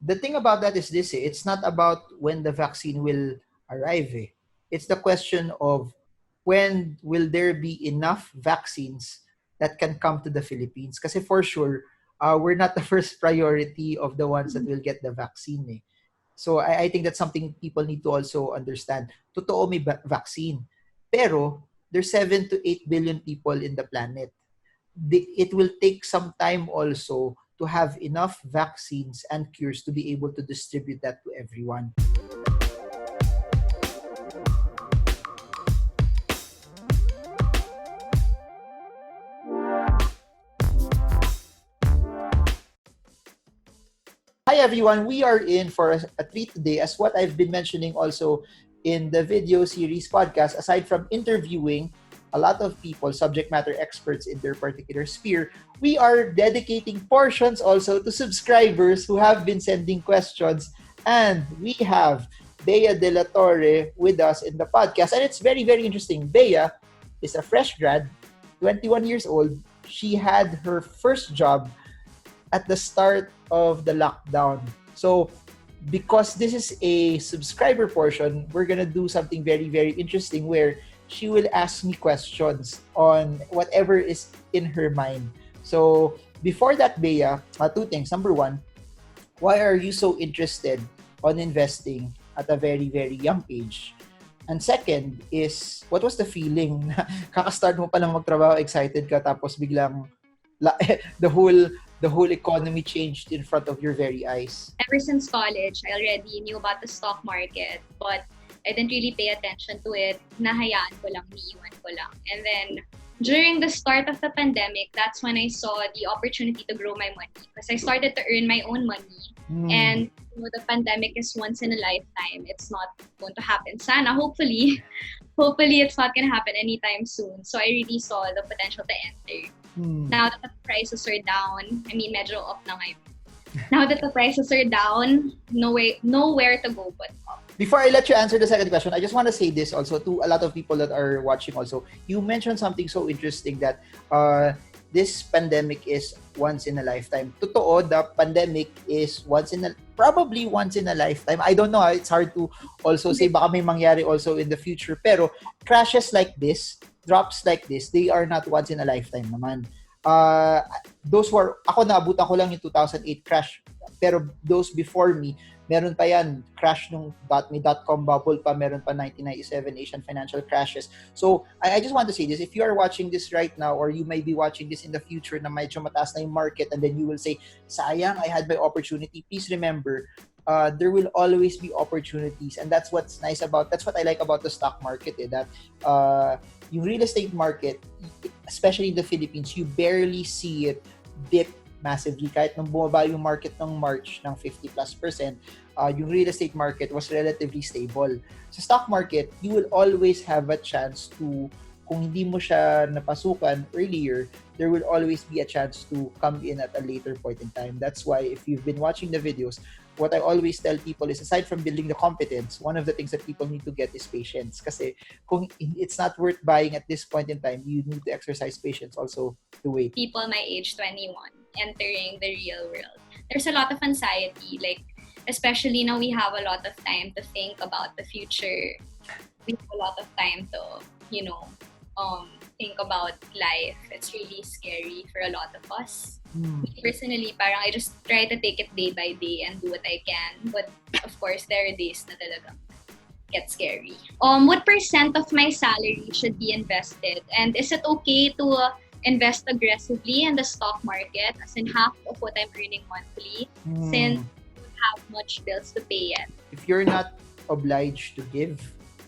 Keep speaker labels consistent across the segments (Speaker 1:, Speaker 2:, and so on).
Speaker 1: the thing about that is this, it's not about when the vaccine will arrive. It's the question of when will there be enough vaccines that can come to the Philippines. Kasi for sure, we're not the first priority of the ones that will get the vaccine. So I think that's something people need to also understand. Totoo may vaccine. Pero there's 7 to 8 billion people in the planet. It will take some time also to have enough vaccines and cures to be able to distribute that to everyone. Hi everyone, we are in for a treat today, as what I've been mentioning also in the video series podcast. Aside from interviewing a lot of people, subject matter experts in their particular sphere, we are dedicating portions also to subscribers who have been sending questions. And we have Bea De La Torre with us in the podcast. And it's very, very interesting. Bea is a fresh grad, 21 years old. She had her first job at the start of the lockdown. So, because this is a subscriber portion, we're gonna do something very, very interesting where she will ask me questions on whatever is in her mind. So, before that, Bea, two things. Number one, why are you so interested on investing at a very, very young age? And second is, what was the feeling na kakastart mo pa lang magtrabaho, excited ka, tapos biglang the whole economy changed in front of your very eyes?
Speaker 2: Ever since college, I already knew about the stock market, but I didn't really pay attention to it. Nahayaan ko lang, niiwan ko lang. And then, during the start of the pandemic, that's when I saw the opportunity to grow my money. Because I started to earn my own money. And the pandemic is once in a lifetime. It's not going to happen. Sana, hopefully it's not going to happen anytime soon. So I really saw the potential to enter. Now that the prices are down, medyo off na ngayon. Now that the prices are down, nowhere to go but up.
Speaker 1: Before I let you answer the second question, I just want to say this also to a lot of people that are watching also. You mentioned something so interesting that this pandemic is once in a lifetime. Totoo, the pandemic is probably once in a lifetime. I don't know, it's hard to also say baka may mangyari also in the future. Pero crashes like this, drops like this, they are not once in a lifetime naman. Those were, ako naabutan ko lang yung 2008 crash. Pero those before me, meron pa yan, crash nung may dot-com bubble pa, meron pa 1997 Asian financial crashes. So, I just want to say this, if you are watching this right now, or you may be watching this in the future na medyo mataas na yung market, and then you will say, sayang, I had my opportunity, please remember, there will always be opportunities. And that's what I like about the stock market, that yung real estate market, especially in the Philippines, you barely see it dip massively. Kahit nung bumaba yung market ng March ng 50+%, yung real estate market was relatively stable. Sa stock market, you will always have a chance to, kung hindi mo siya napasukan earlier, there will always be a chance to come in at a later point in time. That's why if you've been watching the videos, what I always tell people is, aside from building the competence, one of the things that people need to get is patience. Kasi kung it's not worth buying at this point in time, you need to exercise patience also to wait.
Speaker 2: People my age, 21, entering the real world, there's a lot of anxiety, especially now we have a lot of time to think about the future. We have a lot of time to, think about life. It's really scary for a lot of us. Me personally, I just try to take it day by day and do what I can. But of course, there are days na talaga get scary. What % of my salary should be invested? And is it okay to invest aggressively in the stock market, as in half of what I'm earning monthly, since I don't have much bills to pay yet?
Speaker 1: If you're not obliged to give,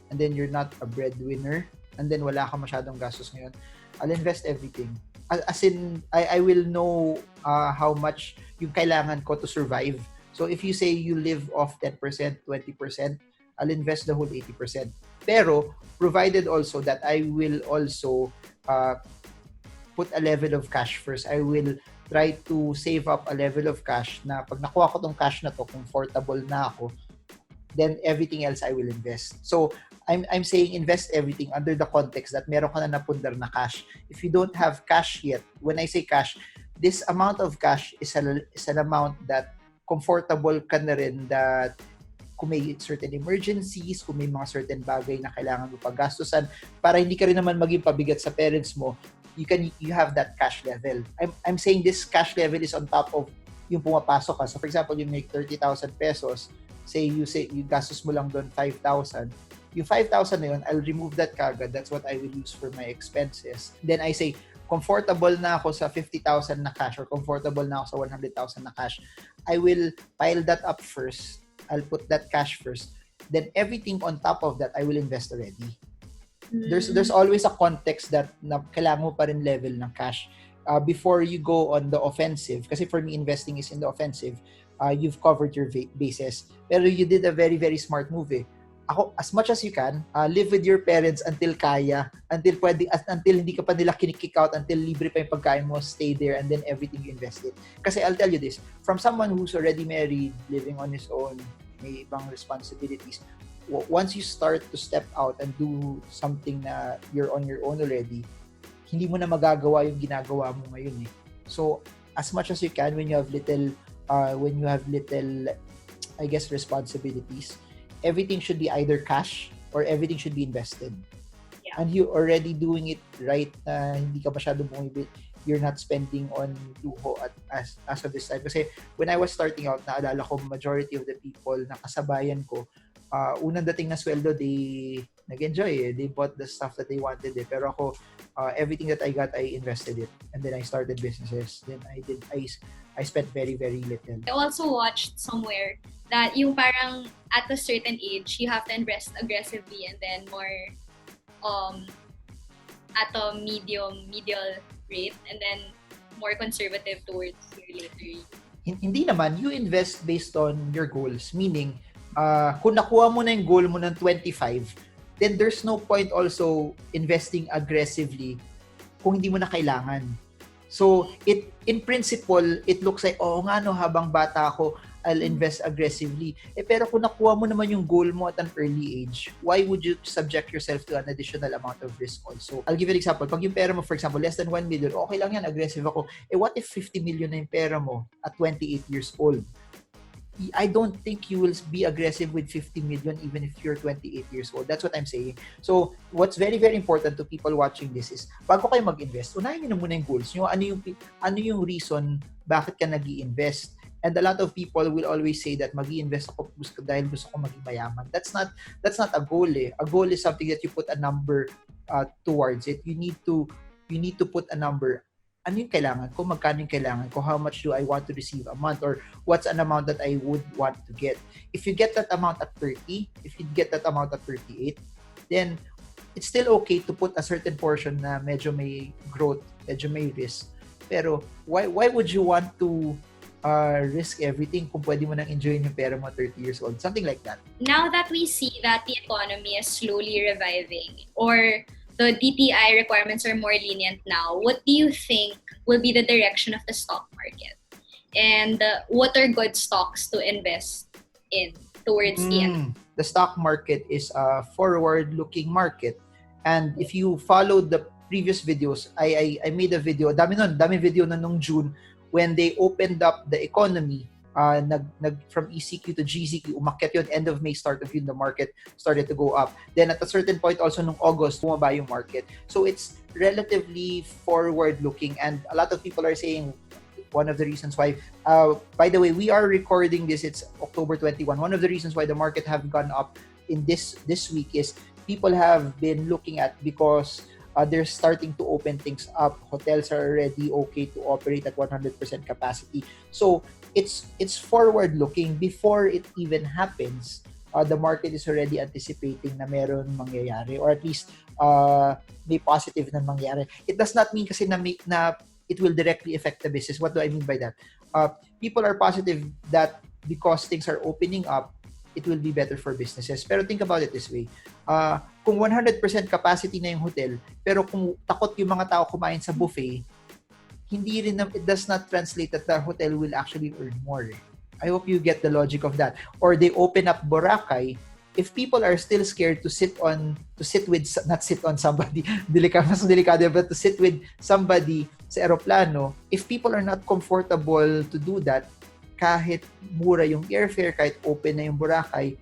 Speaker 1: and then you're not a breadwinner, and then wala ka masyadong gastos ngayon, I'll invest everything. As in, I will know how much yung kailangan ko to survive. So if you say you live off 10%, 20%, I'll invest the whole 80%. Pero, provided also that I will also put a level of cash first. I will try to save up a level of cash na pag nakuha ko tong cash na to, comfortable na ako, then everything else I will invest. So, I'm saying invest everything under the context that meron ka na napundar na cash. If you don't have cash yet, when I say cash, this amount of cash is an amount that comfortable ka na rin that kung may certain emergencies, kung may mga certain bagay na kailangan mo paggastusan, para hindi ka rin naman maging pabigat sa parents mo, you have that cash level. I'm saying this cash level is on top of yung pumapasok ka. So for example, you make 30,000 pesos, say you gastos mo lang doon 5,000. Yung 5,000 na yun, I'll remove that kagad. That's what I will use for my expenses. Then I say, comfortable na ako sa 50,000 na cash or comfortable na ako sa 100,000 na cash. I will pile that up first. I'll put that cash first. Then everything on top of that, I will invest already. There's always a context that na kailangan mo pa rin level ng cash before you go on the offensive. Kasi for me, investing is in the offensive. You've covered your bases. Pero you did a very, very smart move eh. Ako, as much as you can, live with your parents until kaya, until hindi ka pa nila kinikick out, until libre pa yung pagkain mo, stay there, and then everything you invested. Kasi I'll tell you this, from someone who's already married, living on his own, may ibang responsibilities, once you start to step out and do something na you're on your own already, hindi mo na magagawa yung ginagawa mo ngayon eh. So, as much as you can, when you have little, I guess, responsibilities, everything should be either cash or everything should be invested. Yeah. And you already doing it right, hindi ka masyado bumibit, you're not spending on luho as of this time. Kasi when I was starting out, naalala ko, majority of the people na kasabayan ko, unang dating na sweldo, they nag-enjoy eh. They bought the stuff that they wanted eh. Pero ako, everything that I got, I invested it. And then I started businesses. Then I spent very, very little.
Speaker 2: I also watched somewhere that yung parang at a certain age, you have to invest aggressively and then more at a medial rate and then more conservative towards your later years.
Speaker 1: Hindi naman, you invest based on your goals. Meaning, kung nakuha mo na yung goal mo ng 25, then there's no point also investing aggressively kung hindi mo na kailangan. So, in principle, it looks like, nga no, habang bata ako, I'll invest aggressively. Pero kung nakuha mo naman yung goal mo at an early age, why would you subject yourself to an additional amount of risk also? I'll give you an example. Pag yung pera mo, for example, less than 1 million, okay lang yan, aggressive ako. What if 50 million na yung pera mo at 28 years old? I don't think you will be aggressive with 50 million even if you're 28 years old. That's what I'm saying. So, what's very, very important to people watching this is, bago kayo mag-invest, unahin nyo na muna yung goals nyo. Ano yung reason bakit ka nag-i-invest? And a lot of people will always say that mag-i-invest ako dahil gusto ko maging mayaman. That's not a goal eh. A goal is something that you put a number towards it. You need to put a number. Ano yung kailangan ko? Magkano yung kailangan ko? How much do I want to receive a month? Or what's an amount that I would want to get? If you get that amount at 30, if you get that amount at 38, then it's still okay to put a certain portion na medyo may growth, medyo may risk. Pero why would you want to risk everything kung pwede mo nang enjoyin yung pera mo 30 years old? Something like that.
Speaker 2: Now that we see that the economy is slowly reviving or the DTI requirements are more lenient now, what do you think will be the direction of the stock market? And what are good stocks to invest in towards the end?
Speaker 1: The stock market is a forward-looking market. And if you followed the previous videos, I made a video, dami video na nung June, when they opened up the economy, from ECQ to GCQ, umakyat yun, end of May, start of June, the market started to go up. Then at a certain point also nung August, bumaba yung market. So it's relatively forward-looking, and a lot of people are saying one of the reasons why, by the way, we are recording this, it's October 21. One of the reasons why the market have gone up in this week is people have been looking at, because they're starting to open things up. Hotels are already okay to operate at 100% capacity. So it's forward-looking. Before it even happens, the market is already anticipating na meron mangyayari, or at least may positive na mangyayari. It does not mean kasi na it will directly affect the business. What do I mean by that? People are positive that because things are opening up, it will be better for businesses. Pero think about it this way. Kung 100% capacity na yung hotel, pero kung takot yung mga tao kumain sa buffet, it does not translate that the hotel will actually earn more. I hope you get the logic of that. Or they open up Boracay, if people are still scared to sit with somebody, mas delikado, but to sit with somebody sa aeroplano, if people are not comfortable to do that, kahit mura yung airfare, kahit open na yung Boracay,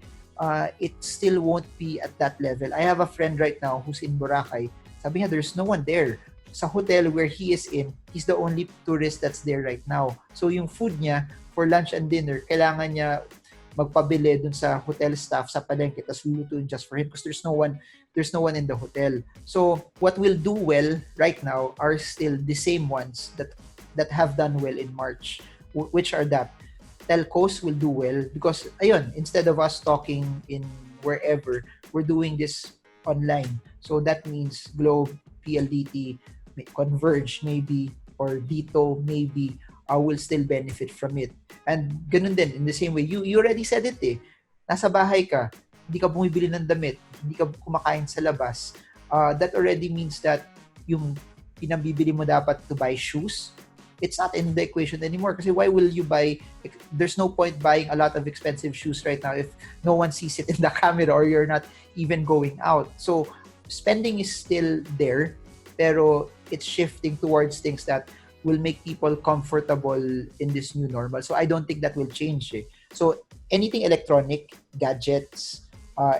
Speaker 1: it still won't be at that level. I have a friend right now who's in Boracay. Sabi niya, there's no one there. Sa hotel where he is in, he's the only tourist that's there right now. So yung food niya for lunch and dinner, kailangan niya magpabili dun sa hotel staff sa palengke tapos lulutuin just for him because there's no one in the hotel. So what will do well right now are still the same ones that have done well in March, which are that telcos will do well because ayun, instead of us talking in wherever, we're doing this online. So that means Globe, PLDT, Converge maybe, or Dito maybe will still benefit from it. And ganun din, in the same way, you already said it eh. Nasa bahay ka, hindi ka bumibili ng damit, hindi ka kumakain sa labas. That already means that yung pinabibili mo dapat to buy shoes, it's not in the equation anymore. Kasi why will you buy, there's no point buying a lot of expensive shoes right now if no one sees it in the camera or you're not even going out. So, spending is still there, pero it's shifting towards things that will make people comfortable in this new normal. So I don't think that will change. So anything electronic, gadgets,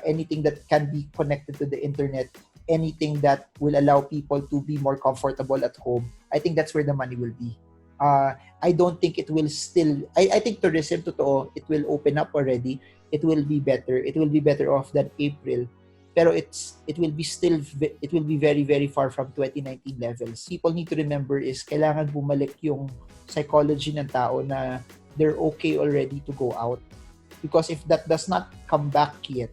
Speaker 1: anything that can be connected to the internet, anything that will allow people to be more comfortable at home, I think that's where the money will be. I don't think it will still, I think tourism, totoo, it will open up already. It will be better. It will be better off than April. Pero it will be very, very far from 2019 levels. People need to remember is kailangan bumalik yung psychology ng tao na they're okay already to go out. Because if that does not come back yet,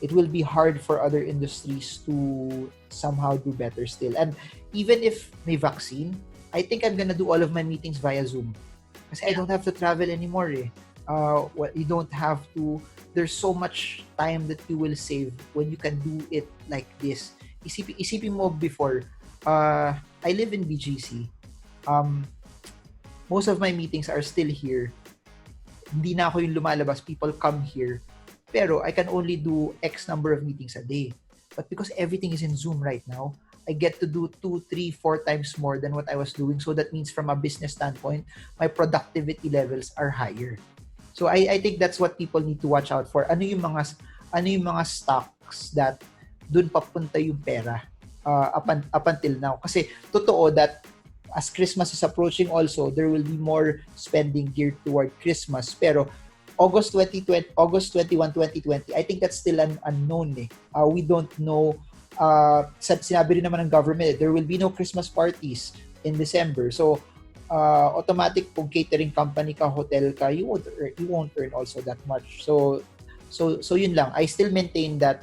Speaker 1: it will be hard for other industries to somehow do better still. And even if may vaccine, I think I'm gonna do all of my meetings via Zoom. Kasi I don't have to travel anymore eh. You don't have to, there's so much time that you will save when you can do it like this. Isipin mo before, I live in BGC. Most of my meetings are still here. Hindi na ako yung lumalabas. People come here. Pero I can only do X number of meetings a day. But because everything is in Zoom right now, I get to do 2, 3, 4 times more than what I was doing. So that means from a business standpoint, my productivity levels are higher. So I think that's what people need to watch out for. Ano yung mga stocks that dun papunta yung pera up until now. Kasi totoo that as Christmas is approaching also, there will be more spending geared toward Christmas. Pero August 21, 2020, I think that's still an unknown eh. We don't know. Sinabi rin naman ng government, there will be no Christmas parties in December. So automatic kung catering company ka, hotel ka, you won't earn also that much. So yun lang. I still maintain that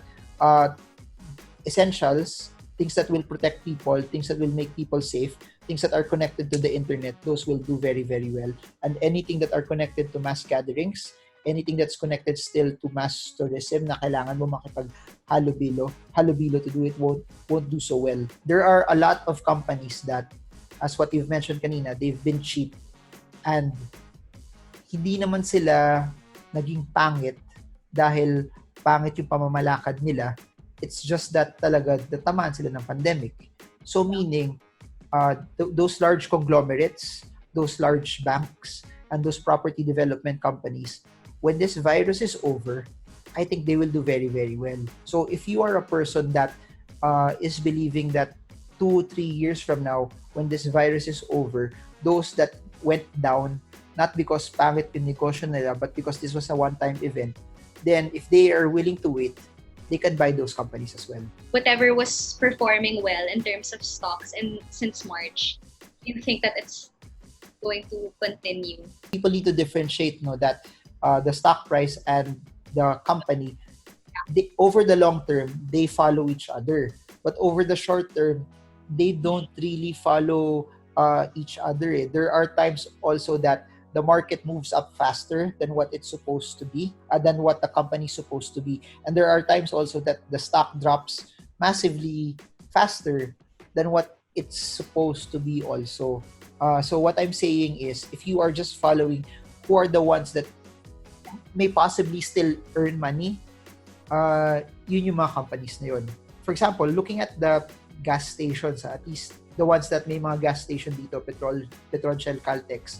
Speaker 1: essentials, things that will protect people, things that will make people safe, things that are connected to the internet, those will do very, very well. And anything that are connected to mass gatherings, anything that's connected still to mass tourism na kailangan mo makipag-halubilo to do it won't do so well. There are a lot of companies that, as what you've mentioned kanina, they've been cheap and hindi naman sila naging pangit dahil pangit yung pamamalakad nila. It's just that talaga natamaan sila ng pandemic. So meaning, those large conglomerates, those large banks, and those property development companies, when this virus is over, I think they will do very, very well. So if you are a person that is believing that 2-3 years from now, when this virus is over, those that went down, not because pangit yung negosyo nila, but because this was a one-time event, then if they are willing to wait, they can buy those companies as well.
Speaker 2: Whatever was performing well in terms of stocks and since March, do you think that it's going to continue?
Speaker 1: People need to differentiate that the stock price and the company, over the long term, they follow each other. But over the short term, they don't really follow each other. There are times also that the market moves up faster than what it's supposed to be, than what the company is supposed to be. And there are times also that the stock drops massively faster than what it's supposed to be also. So what I'm saying is, if you are just following who are the ones that may possibly still earn money, yun yung mga companies na yun. For example, looking at the gas stations, at least the ones that may mga gas station dito, Petrol Shell, Caltex,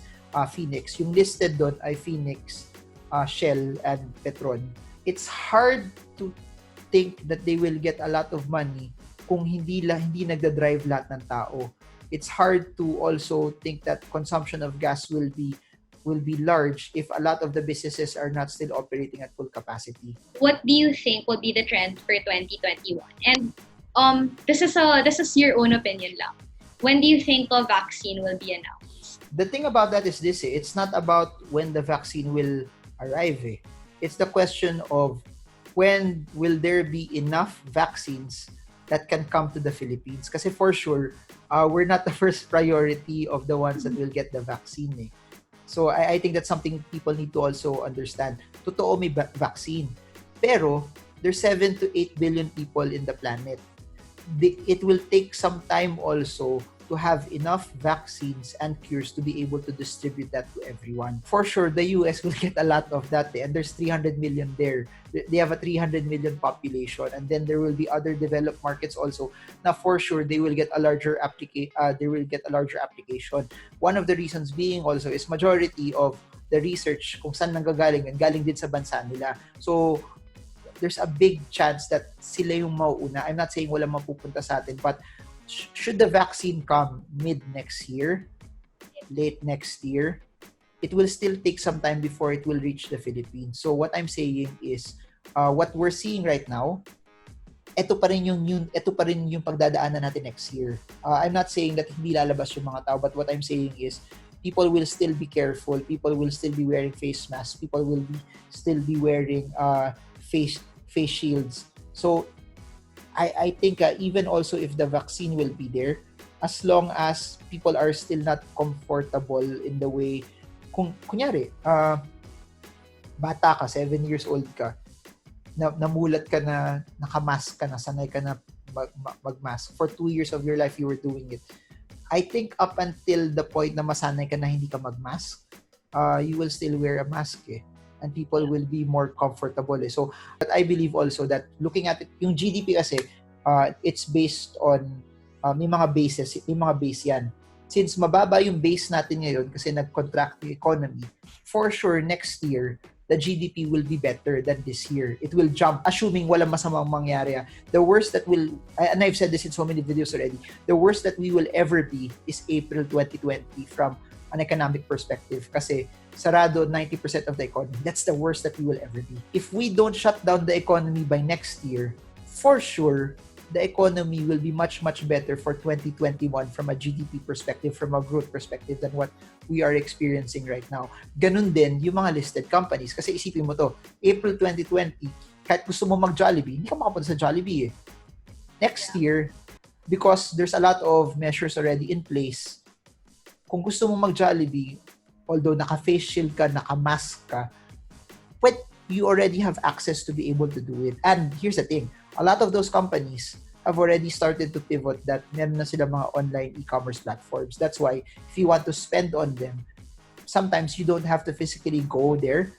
Speaker 1: Phoenix. Yung listed doon ay Phoenix, Shell, and Petron. It's hard to think that they will get a lot of money kung hindi nagda-drive lahat ng tao. It's hard to also think that consumption of gas will be large if a lot of the businesses are not still operating at full capacity.
Speaker 2: What do you think will be the trend for 2021? And this is your own opinion lang. When do you think a vaccine will be announced?
Speaker 1: The thing about that is this, it's not about when the vaccine will arrive. It's the question of when will there be enough vaccines that can come to the Philippines. Kasi for sure, we're not the first priority of the ones that will get the vaccine. So I think that's something people need to also understand. Totoo may vaccine. Pero there's 7 to 8 billion people in the planet. It will take some time also to have enough vaccines and cures to be able to distribute that to everyone. For sure, the US will get a lot of that, and there's 300 million there. They have a 300 million population, and then there will be other developed markets also. Now, for sure, they will get a larger application. One of the reasons being also is majority of the research kung saan nanggagaling and galing din sa bansa nila. So there's a big chance that sila yung mauuna. I'm not saying wala mapupunta sa atin, but should the vaccine come mid next year, late next year, it will still take some time before it will reach the Philippines. So what I'm saying is, what we're seeing right now, ito pa rin yung pagdadaanan natin next year. I'm not saying that hindi lalabas yung mga tao, but what I'm saying is, people will still be careful. People will still be wearing face masks. People will still be wearing face shields. So I think even also if the vaccine will be there, as long as people are still not comfortable in the way, kunyari, bata ka, 7 years old ka, namulat ka na, nakamask ka na, sanay ka na mag-mask. For 2 years of your life, you were doing it. I think up until the point na masanay ka na hindi ka mag-mask, you will still wear a mask and people will be more comfortable. So, but I believe also that looking at it, yung GDP kasi, it's based on, may mga base yan. Since mababa yung base natin ngayon kasi nag-contract the economy, for sure next year, the GDP will be better than this year. It will jump, assuming walang masamang mangyari. The worst that will, and I've said this in so many videos already, the worst that we will ever be is April 2020 from an economic perspective kasi sarado 90% of the economy. That's the worst that we will ever be. If we don't shut down the economy by next year, for sure, the economy will be much, much better for 2021 from a GDP perspective, from a growth perspective than what we are experiencing right now. Ganun din yung mga listed companies. Kasi isipin mo to, April 2020, kahit gusto mo mag-Jollibee, hindi ka makapunta sa Jollibee Next year, because there's a lot of measures already in place, kung gusto mo mag-Jollibee, although naka-face shield ka, naka-mask ka, but you already have access to be able to do it. And here's the thing, a lot of those companies have already started to pivot that meron na sila mga online e-commerce platforms. That's why if you want to spend on them, sometimes you don't have to physically go there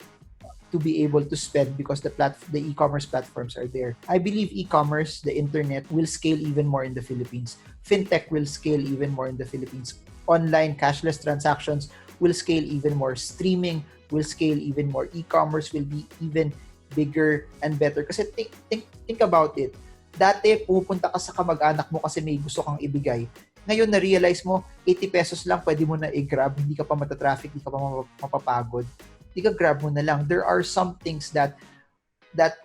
Speaker 1: to be able to spend because the e-commerce platforms are there. I believe e-commerce, the internet, will scale even more in the Philippines. Fintech will scale even more in the Philippines. Online cashless transactions will scale even more. Streaming will scale even more. E-commerce will be even bigger and better. Kasi think about it. Dati, pupunta ka sa kamag-anak mo kasi may gusto kang ibigay. Ngayon, na-realize mo, 80 pesos lang, pwede mo na i-grab. Hindi ka pa matatraffic, hindi ka pa mapapagod. Hindi ka grab mo na lang. There are some things that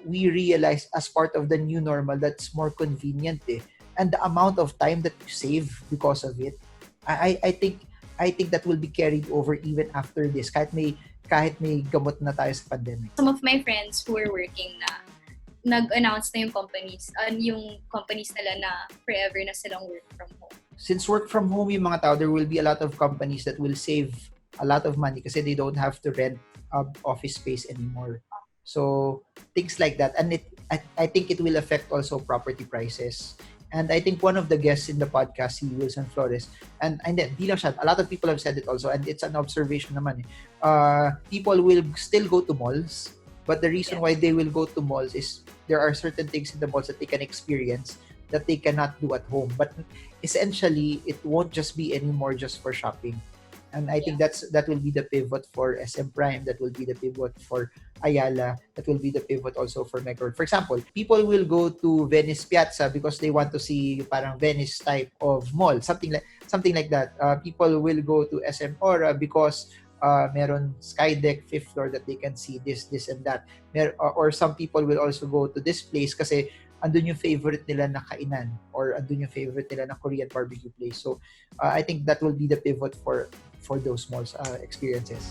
Speaker 1: we realize as part of the new normal that's more convenient. And the amount of time that you save because of it, I think that will be carried over even after this. Kahit may gamot na tayo sa pandemic.
Speaker 2: Some of my friends who are working na nag-announce na yung companies nila na forever na silang work from home.
Speaker 1: Since work from home yung mga tao, there will be a lot of companies that will save a lot of money kasi they don't have to rent office space anymore. So things like that, and I think it will affect also property prices. And I think one of the guests in the podcast, si Wilson Flores, and then di lang siya, a lot of people have said it also, and it's an observation naman. People will still go to malls, but the reason why they will go to malls is there are certain things in the malls that they can experience that they cannot do at home. But essentially, it won't just be anymore just for shopping. And I think that will be the pivot for SM Prime, that will be the pivot for Ayala, that will be the pivot also for Megaward. For example, people will go to Venice Piazza because they want to see parang Venice type of mall, something like that. People will go to SM Aura because meron sky deck fifth floor that they can see this and that. Or some people will also go to this place kasi andun yung favorite nila na kainan or andun yung favorite nila na Korean barbecue place. So I think that will be the pivot for those malls experiences.